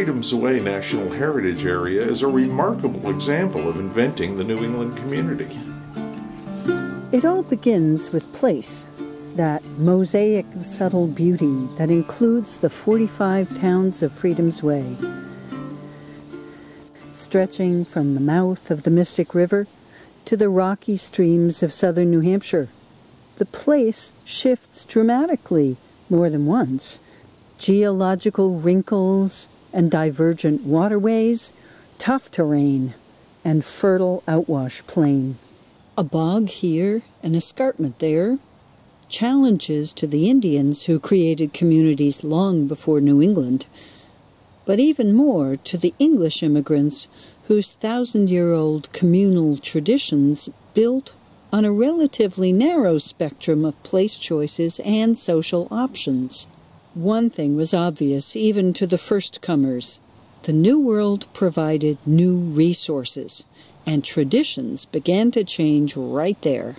Freedom's Way National Heritage Area is a remarkable example of inventing the New England community. It all begins with place, that mosaic of subtle beauty that includes the 45 towns of Freedom's Way. Stretching from the mouth of the Mystic River to the rocky streams of southern New Hampshire, the place shifts dramatically more than once. Geological wrinkles and divergent waterways, tough terrain, and fertile outwash plain. A bog here, an escarpment there, challenges to the Indians who created communities long before New England, but even more to the English immigrants whose thousand-year-old communal traditions built on a relatively narrow spectrum of place choices and social options. One thing was obvious even to the first comers. The New World provided new resources, and traditions began to change right there.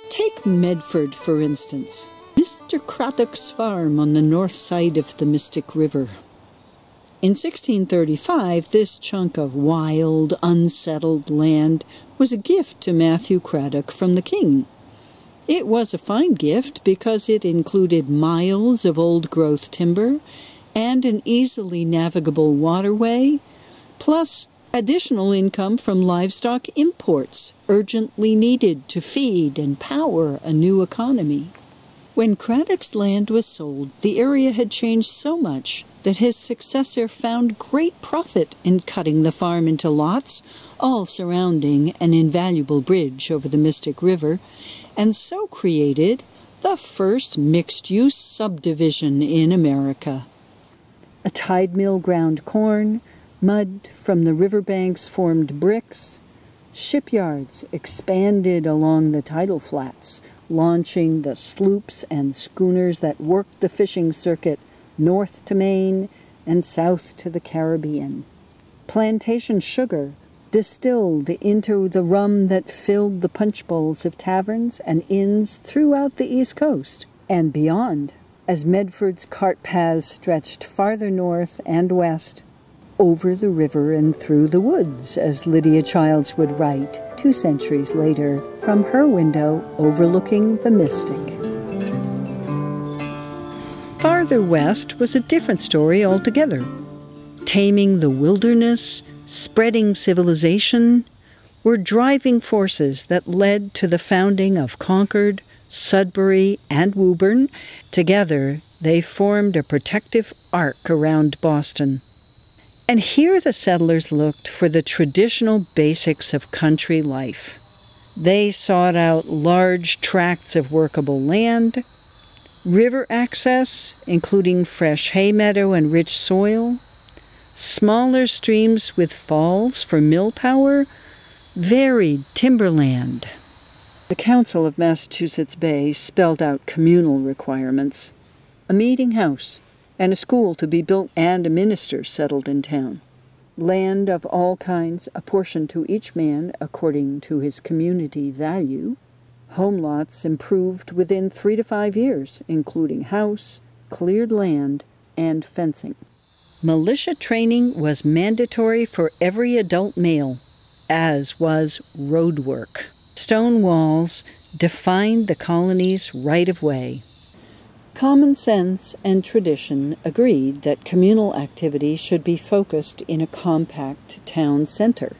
Take Medford, for instance. Mr. Craddock's farm on the north side of the Mystic River. In 1635, this chunk of wild, unsettled land was a gift to Matthew Craddock from the king. It was a fine gift because it included miles of old-growth timber and an easily navigable waterway, plus additional income from livestock imports, urgently needed to feed and power a new economy. When Craddock's land was sold, the area had changed so much that his successor found great profit in cutting the farm into lots, all surrounding an invaluable bridge over the Mystic River, and so created the first mixed-use subdivision in America. A tide mill ground corn, mud from the riverbanks formed bricks, shipyards expanded along the tidal flats, launching the sloops and schooners that worked the fishing circuit north to Maine and south to the Caribbean. Plantation sugar distilled into the rum that filled the punch bowls of taverns and inns throughout the East Coast and beyond, as Medford's cart paths stretched farther north and west, over the river and through the woods, as Lydia Childs would write 2 centuries later from her window overlooking the Mystic. Farther west was a different story altogether. Taming the wilderness, spreading civilization, were driving forces that led to the founding of Concord, Sudbury, and Woburn. Together, they formed a protective arc around Boston. And here the settlers looked for the traditional basics of country life. They sought out large tracts of workable land, river access, including fresh hay meadow and rich soil, smaller streams with falls for mill power, varied timberland. The Council of Massachusetts Bay spelled out communal requirements: a meeting house and a school to be built and a minister settled in town. Land of all kinds apportioned to each man according to his community value. Home lots improved within 3 to 5 years, including house, cleared land, and fencing. Militia training was mandatory for every adult male, as was road work. Stone walls defined the colony's right-of-way. Common sense and tradition agreed that communal activity should be focused in a compact town center.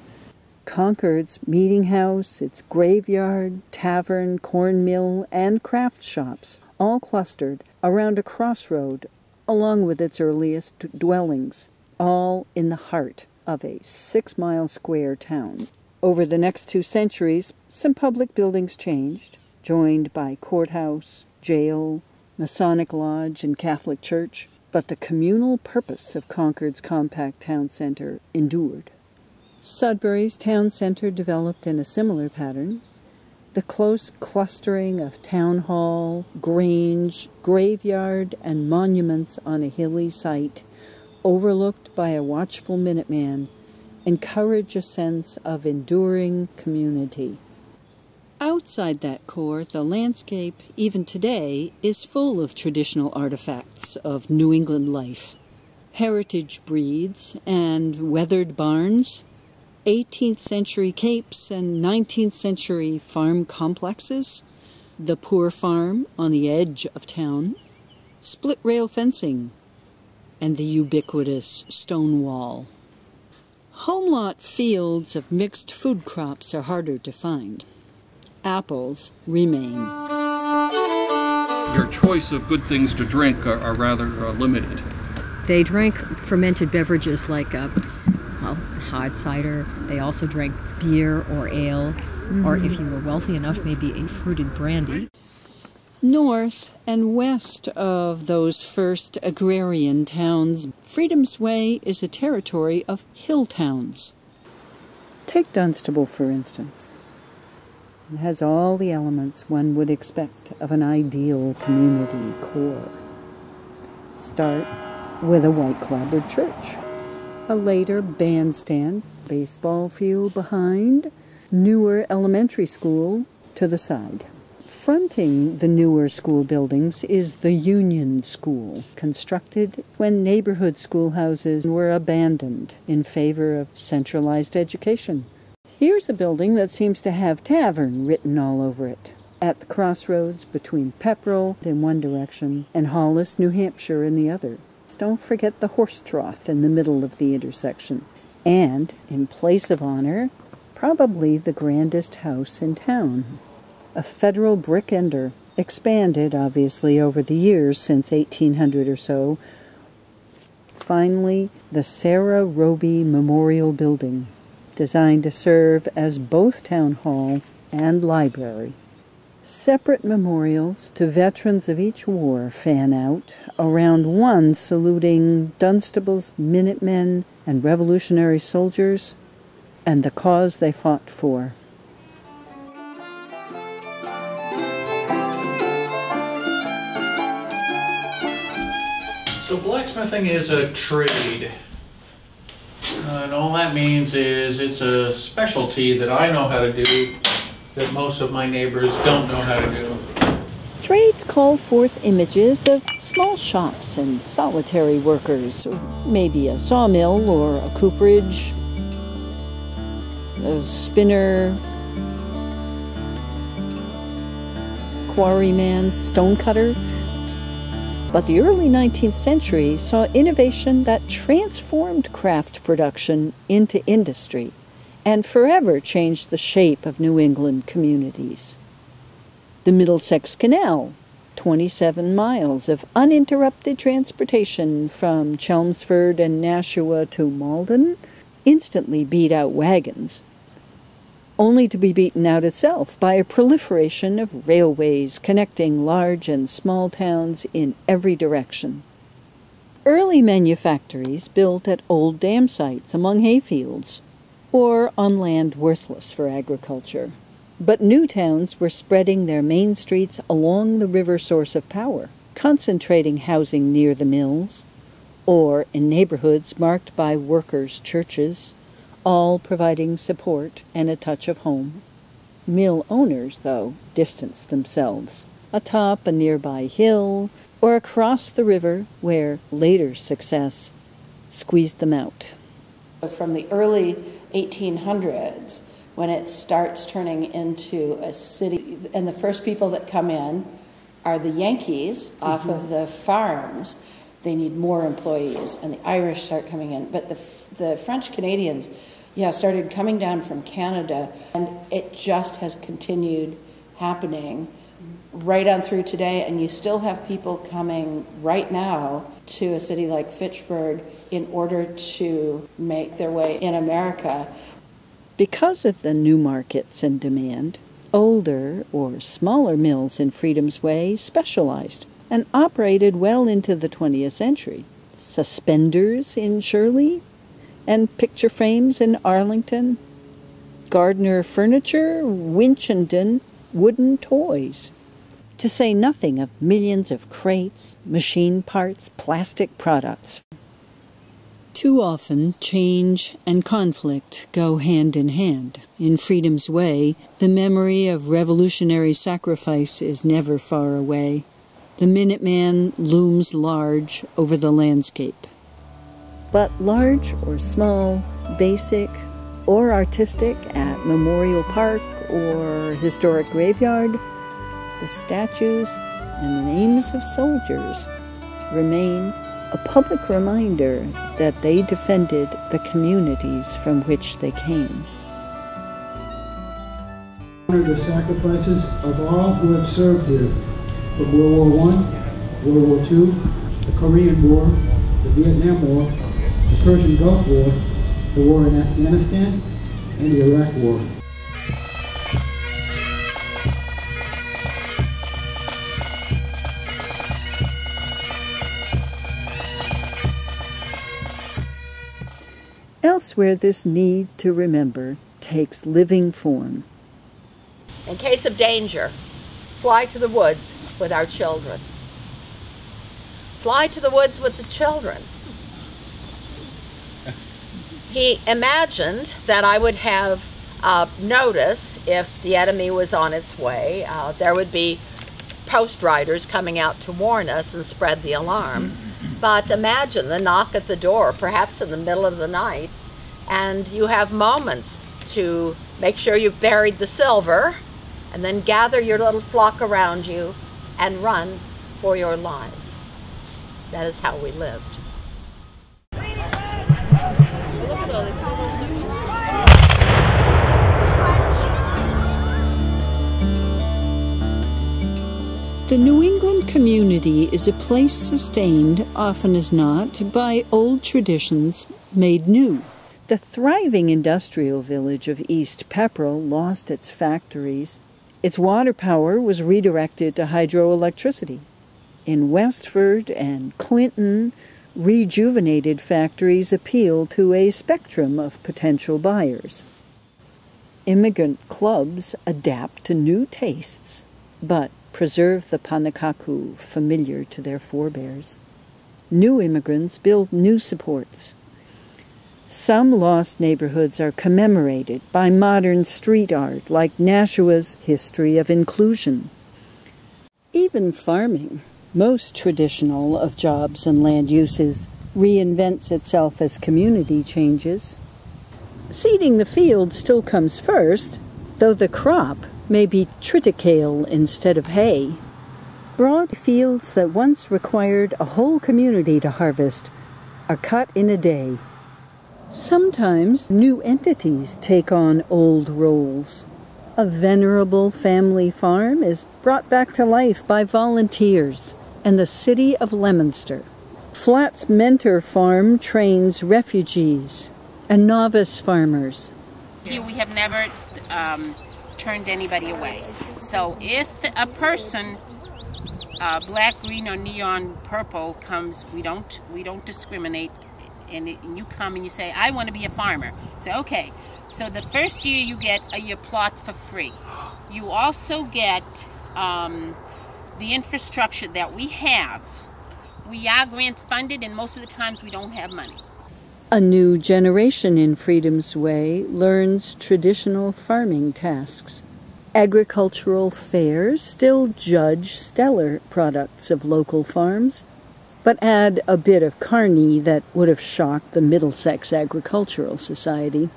Concord's meeting house, its graveyard, tavern, corn mill, and craft shops all clustered around a crossroad along with its earliest dwellings, all in the heart of a 6-mile square town. Over the next 2 centuries, some public buildings changed, joined by courthouse, jail, Masonic Lodge, and Catholic Church, but the communal purpose of Concord's compact town center endured. Sudbury's town center developed in a similar pattern. The close clustering of town hall, grange, graveyard, and monuments on a hilly site, overlooked by a watchful Minuteman, encourage a sense of enduring community. Outside that core, the landscape, even today, is full of traditional artifacts of New England life. Heritage breeds and weathered barns, 18th century capes and 19th century farm complexes, the poor farm on the edge of town, split rail fencing, and the ubiquitous stone wall. Home lot fields of mixed food crops are harder to find. Apples remain. Your choice of good things to drink are rather limited. They drank fermented beverages like hard cider. They also drank beer or ale, or if you were wealthy enough, maybe a fruited brandy. North and west of those first agrarian towns, Freedom's Way is a territory of hill towns. Take Dunstable, for instance. It has all the elements one would expect of an ideal community core. Start with a white clapboard church, a later bandstand, baseball field behind, newer elementary school to the side. Fronting the newer school buildings is the Union School, constructed when neighborhood schoolhouses were abandoned in favor of centralized education. Here's a building that seems to have tavern written all over it, at the crossroads between Pepperell in one direction and Hollis, New Hampshire in the other. Don't forget the horse trough in the middle of the intersection. And, in place of honor, probably the grandest house in town. A federal brick ender, expanded, obviously, over the years since 1800 or so. Finally, the Sarah Roby Memorial Building, designed to serve as both town hall and library. Separate memorials to veterans of each war fan out, around one saluting Dunstable's Minutemen and Revolutionary soldiers and the cause they fought for. So blacksmithing is a trade. And all that means is it's a specialty that I know how to do that most of my neighbors don't know how to do. Trades call forth images of small shops and solitary workers, or maybe a sawmill or a cooperage, a spinner, quarryman, stonecutter. But the early 19th century saw innovation that transformed craft production into industry and forever changed the shape of New England communities. The Middlesex Canal, 27 miles of uninterrupted transportation from Chelmsford and Nashua to Malden, instantly beat out wagons, only to be beaten out itself by a proliferation of railways connecting large and small towns in every direction. Early manufactories built at old dam sites among hayfields, or on land worthless for agriculture. But new towns were spreading their main streets along the river source of power, concentrating housing near the mills, or in neighborhoods marked by workers' churches, all providing support and a touch of home. Mill owners, though, distanced themselves, atop a nearby hill or across the river where later success squeezed them out. From the early 1800s, when it starts turning into a city, and the first people that come in are the Yankees off of the farms. They need more employees, and the Irish start coming in. But the French Canadians, started coming down from Canada, and it just has continued happening right on through today. And you still have people coming right now to a city like Fitchburg in order to make their way in America. Because of the new markets and demand, older or smaller mills in Freedom's Way specialized and operated well into the 20th century. Suspenders in Shirley and picture frames in Arlington, Gardner Furniture, Winchendon, wooden toys. To say nothing of millions of crates, machine parts, plastic products. Too often, change and conflict go hand in hand. In Freedom's Way, the memory of revolutionary sacrifice is never far away. The Minuteman looms large over the landscape. But large or small, basic or artistic, at Memorial Park or historic graveyard, the statues and the names of soldiers remain a public reminder that they defended the communities from which they came. Honor the sacrifices of all who have served here, from World War I, World War II, the Korean War, the Vietnam War, the Persian Gulf War, the war in Afghanistan, and the Iraq War. Elsewhere, this need to remember takes living form. In case of danger, fly to the woods with our children. Fly to the woods with the children. He imagined that I would have notice if the enemy was on its way. There would be post riders coming out to warn us and spread the alarm. But imagine the knock at the door, perhaps in the middle of the night, and you have moments to make sure you've buried the silver, and then gather your little flock around you and run for your lives. That is how we lived. The New England community is a place sustained, often as not, by old traditions made new. The thriving industrial village of East Pepperell lost its factories. Its water power was redirected to hydroelectricity. In Westford and Clinton, rejuvenated factories appeal to a spectrum of potential buyers. Immigrant clubs adapt to new tastes, but preserve the panakaku familiar to their forebears. New immigrants build new supports. Some lost neighborhoods are commemorated by modern street art, like Nashua's History of Inclusion. Even farming, most traditional of jobs and land uses, reinvents itself as community changes. Seeding the field still comes first, though the crop may be triticale instead of hay. Broad fields that once required a whole community to harvest are cut in a day. Sometimes new entities take on old roles. A venerable family farm is brought back to life by volunteers and the city of Leominster. Flat's Mentor Farm trains refugees and novice farmers. Here we have never turned anybody away. So if a person, black, green, or neon purple comes, we don't discriminate. And you come and you say, I want to be a farmer. So okay. So the first year you get your plot for free. You also get the infrastructure that we have. We are grant funded, and most of the times we don't have money. A new generation in Freedom's Way learns traditional farming tasks. Agricultural fairs still judge stellar products of local farms, but add a bit of carny that would have shocked the Middlesex Agricultural Society.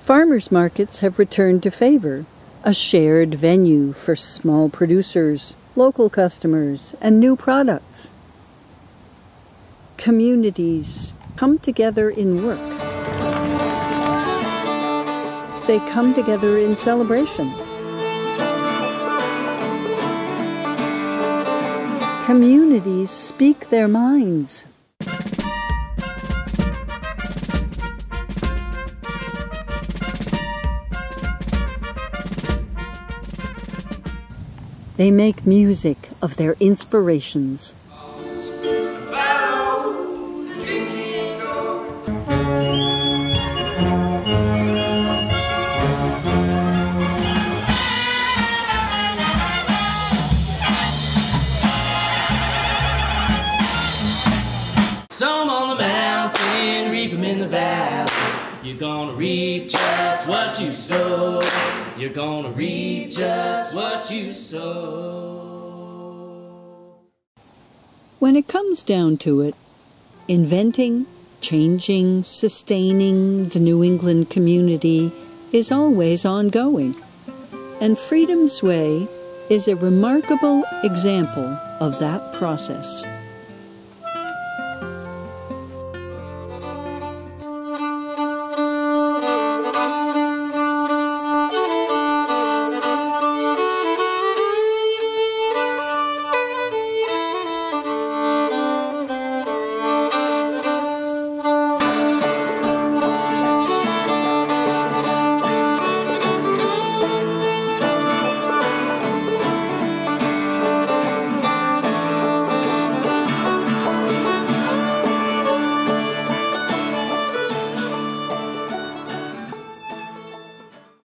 Farmers' markets have returned to favor, a shared venue for small producers, local customers, and new products. Communities come together in work. They come together in celebration. Communities speak their minds. They make music of their inspirations. Some on the mountain and reap 'em in the valley. You're gonna reap just what you sow. You're gonna reap just what you sow. When it comes down to it, inventing, changing, sustaining the New England community is always ongoing. And Freedom's Way is a remarkable example of that process.